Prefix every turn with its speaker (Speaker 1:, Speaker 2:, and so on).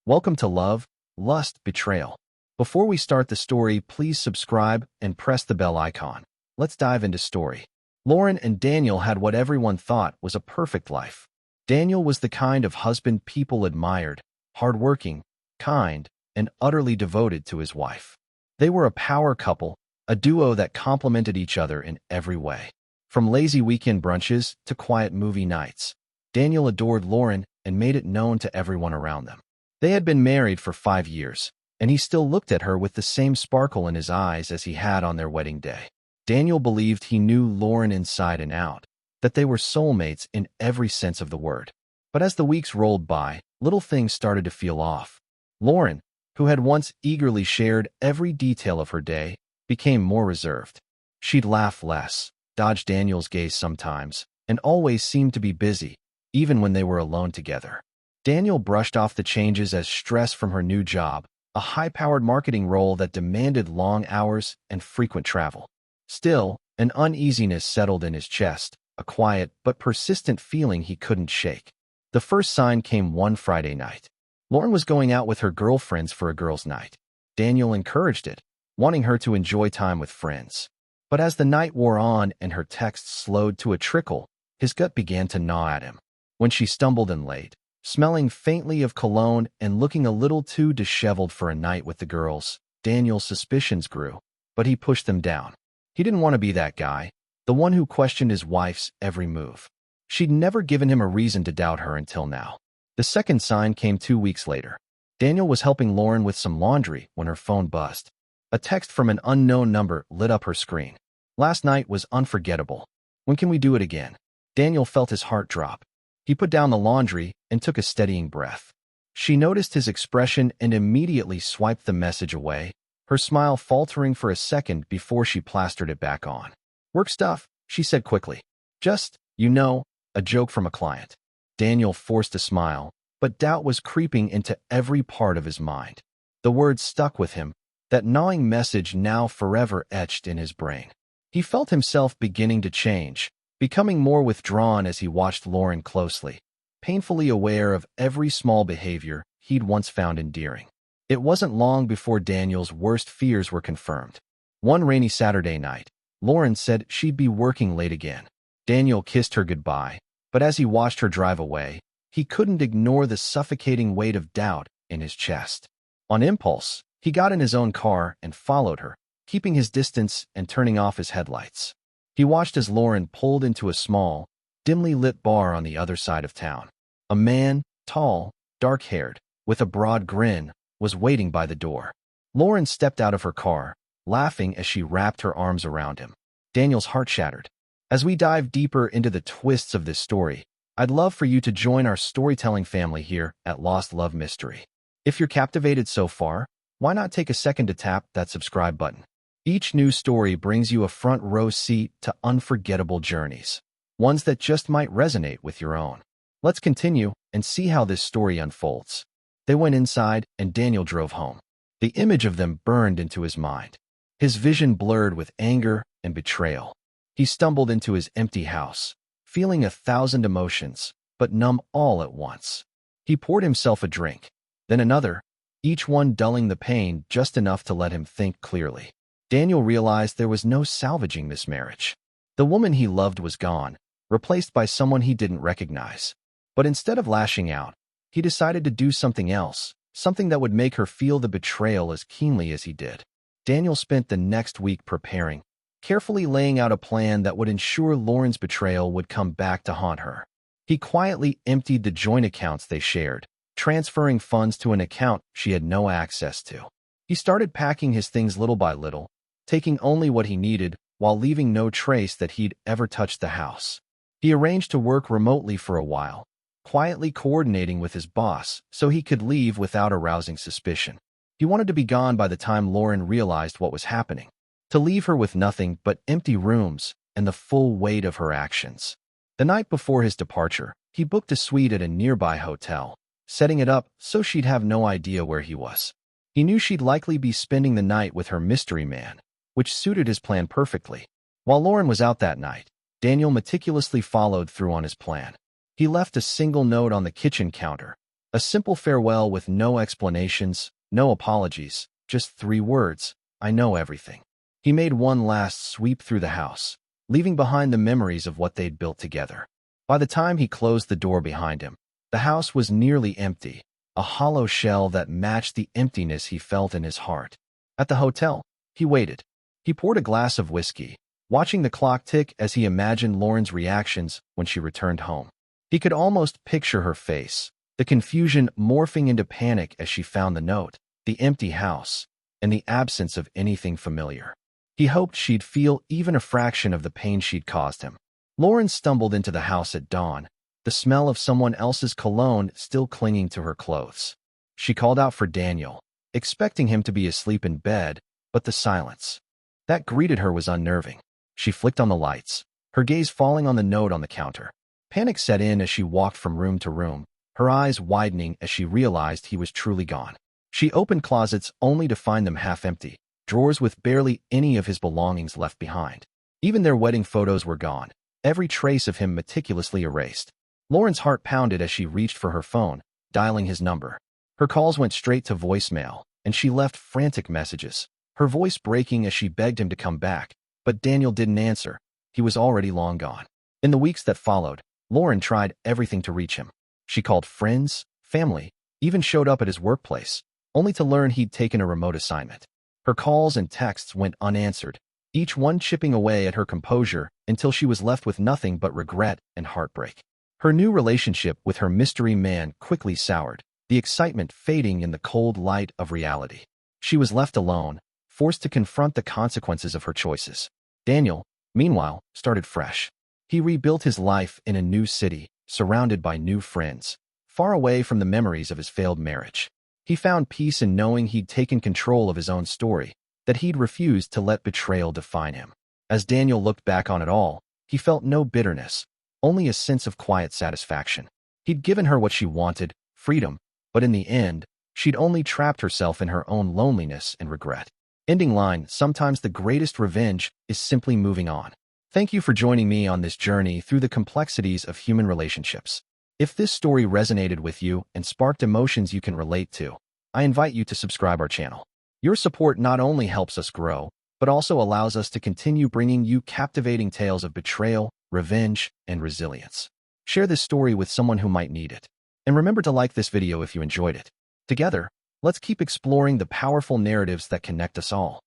Speaker 1: Welcome to Love, Lust, Betrayal. Before we start the story, please subscribe and press the bell icon. Let's dive into story. Lauren and Daniel had what everyone thought was a perfect life. Daniel was the kind of husband people admired, hardworking, kind, and utterly devoted to his wife. They were a power couple, a duo that complemented each other in every way. From lazy weekend brunches to quiet movie nights, Daniel adored Lauren and made it known to everyone around them. They had been married for 5 years, and he still looked at her with the same sparkle in his eyes as he had on their wedding day. Daniel believed he knew Lauren inside and out, that they were soulmates in every sense of the word. But as the weeks rolled by, little things started to feel off. Lauren, who had once eagerly shared every detail of her day, became more reserved. She'd laugh less, dodge Daniel's gaze sometimes, and always seemed to be busy, even when they were alone together. Daniel brushed off the changes as stress from her new job, a high-powered marketing role that demanded long hours and frequent travel. Still, an uneasiness settled in his chest, a quiet but persistent feeling he couldn't shake. The first sign came one Friday night. Lauren was going out with her girlfriends for a girls' night. Daniel encouraged it, wanting her to enjoy time with friends. But as the night wore on and her texts slowed to a trickle, his gut began to gnaw at him. When she stumbled in late, smelling faintly of cologne and looking a little too disheveled for a night with the girls, Daniel's suspicions grew, but he pushed them down. He didn't want to be that guy, the one who questioned his wife's every move. She'd never given him a reason to doubt her until now. The second sign came 2 weeks later. Daniel was helping Lauren with some laundry when her phone buzzed. A text from an unknown number lit up her screen. "Last night was unforgettable. When can we do it again?" Daniel felt his heart drop. He put down the laundry and took a steadying breath. She noticed his expression and immediately swiped the message away, her smile faltering for a second before she plastered it back on. "Work stuff," she said quickly. "Just, a joke from a client." Daniel forced a smile, but doubt was creeping into every part of his mind. The words stuck with him, that gnawing message now forever etched in his brain. He felt himself beginning to change, becoming more withdrawn as he watched Lauren closely, painfully aware of every small behavior he'd once found endearing. It wasn't long before Daniel's worst fears were confirmed. One rainy Saturday night, Lauren said she'd be working late again. Daniel kissed her goodbye, but as he watched her drive away, he couldn't ignore the suffocating weight of doubt in his chest. On impulse, he got in his own car and followed her, keeping his distance and turning off his headlights. He watched as Lauren pulled into a small, dimly lit bar on the other side of town. A man, tall, dark-haired, with a broad grin, was waiting by the door. Lauren stepped out of her car, laughing as she wrapped her arms around him. Daniel's heart shattered. As we dive deeper into the twists of this story, I'd love for you to join our storytelling family here at Lost Love Mystery. If you're captivated so far, why not take a second to tap that subscribe button? Each new story brings you a front row seat to unforgettable journeys, ones that just might resonate with your own. Let's continue and see how this story unfolds. They went inside and Daniel drove home. The image of them burned into his mind. His vision blurred with anger and betrayal. He stumbled into his empty house, feeling 1,000 emotions, but numb all at once. He poured himself a drink, then another, each one dulling the pain just enough to let him think clearly. Daniel realized there was no salvaging this marriage. The woman he loved was gone, replaced by someone he didn't recognize. But instead of lashing out, he decided to do something else, something that would make her feel the betrayal as keenly as he did. Daniel spent the next week preparing, carefully laying out a plan that would ensure Lauren's betrayal would come back to haunt her. He quietly emptied the joint accounts they shared, transferring funds to an account she had no access to. He started packing his things little by little, taking only what he needed while leaving no trace that he'd ever touched the house. He arranged to work remotely for a while, quietly coordinating with his boss so he could leave without arousing suspicion. He wanted to be gone by the time Lauren realized what was happening, to leave her with nothing but empty rooms and the full weight of her actions. The night before his departure, he booked a suite at a nearby hotel, setting it up so she'd have no idea where he was. He knew she'd likely be spending the night with her mystery man, which suited his plan perfectly. While Lauren was out that night, Daniel meticulously followed through on his plan. He left a single note on the kitchen counter, A simple farewell with no explanations, no apologies, just 3 words: "I know everything." He made one last sweep through the house, leaving behind the memories of what they'd built together. By the time he closed the door behind him, the house was nearly empty, a hollow shell that matched the emptiness he felt in his heart. At the hotel, he waited. He poured a glass of whiskey, watching the clock tick as he imagined Lauren's reactions when she returned home. He could almost picture her face, the confusion morphing into panic as she found the note, the empty house, and the absence of anything familiar. He hoped she'd feel even a fraction of the pain she'd caused him. Lauren stumbled into the house at dawn, the smell of someone else's cologne still clinging to her clothes. She called out for Daniel, expecting him to be asleep in bed, but the silence that greeted her was unnerving. She flicked on the lights, her gaze falling on the note on the counter. Panic set in as she walked from room to room, her eyes widening as she realized he was truly gone. She opened closets only to find them half empty, drawers with barely any of his belongings left behind. Even their wedding photos were gone, every trace of him meticulously erased. Lauren's heart pounded as she reached for her phone, dialing his number. Her calls went straight to voicemail, and she left frantic messages, her voice breaking as she begged him to come back. But Daniel didn't answer. He was already long gone. In the weeks that followed, Lauren tried everything to reach him. She called friends, family, even showed up at his workplace, only to learn he'd taken a remote assignment. Her calls and texts went unanswered, each one chipping away at her composure until she was left with nothing but regret and heartbreak. Her new relationship with her mystery man quickly soured, the excitement fading in the cold light of reality. She was left alone, forced to confront the consequences of her choices. Daniel, meanwhile, started fresh. He rebuilt his life in a new city, surrounded by new friends, far away from the memories of his failed marriage. He found peace in knowing he'd taken control of his own story, that he'd refused to let betrayal define him. As Daniel looked back on it all, he felt no bitterness, only a sense of quiet satisfaction. He'd given her what she wanted, freedom, but in the end, she'd only trapped herself in her own loneliness and regret. Ending line: sometimes the greatest revenge is simply moving on. Thank you for joining me on this journey through the complexities of human relationships. If this story resonated with you and sparked emotions you can relate to, I invite you to subscribe our channel. Your support not only helps us grow, but also allows us to continue bringing you captivating tales of betrayal, revenge, and resilience. Share this story with someone who might need it. And remember to like this video if you enjoyed it. Together, let's keep exploring the powerful narratives that connect us all.